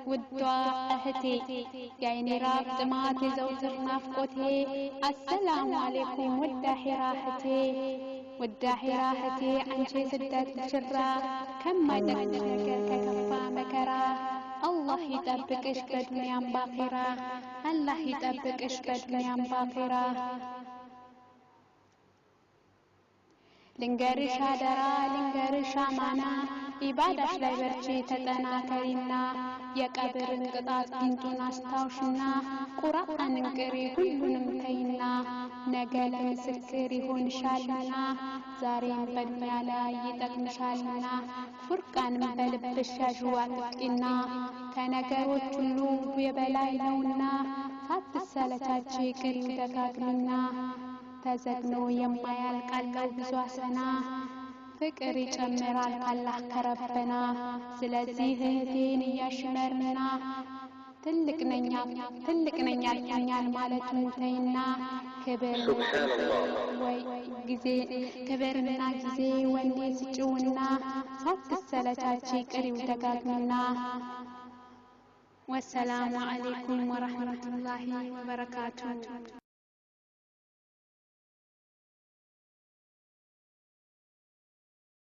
ውዷ እህቴ የአይኔ ራብ ጥማት የዘውትር ናፍቆቴ አሰላሙ አለይኩም ውድ አኺራ እህቴ ውድ አኺራ እህቴ አንቺ ስደት ሽራ ከማይጠቅም ነገር ከከፋ መከራ አላህ ይጠብቅሽ በዱንያም በአኺራ አላህ ይጠብቅሽ በዱንያም በአኺራ ልንገርሽ አደራ ልንገርሽ አማና ኢባዳሽ ላይ በርቺ ተጠናከሪና የቀብርን ቅጣት ጊንጡን አስታውሽና ቁርአንን ቅሪ ሁሉንም ተይና ነገ ለምስክር ይሆንሻልና ዛሬም በዱንያ ላይ ይጠቅምሻልና ፉርቃንም በልብሽ ያዥው አጥቂና ከነገሮች ሁሉ የበላይ ነውና ሳትሰለቻች ቅሪው ደጋግሚና ተዘግኖ የማያልቅ አለው ብዙ አሰና ፍቅር ይጨምራል ካላህ ከረበና ስለዚህ እህቴን እያሽመርና ትልቅ ነኝ አልኛል ማለቱን ተይና ክብርና ጊዜ ወንዴ ስጪውና ሳትሰለቻች ቅሪው ደጋግሚና ወሰላሙ አለይኩም ወራህመቱላሂ ወበረካቱሁ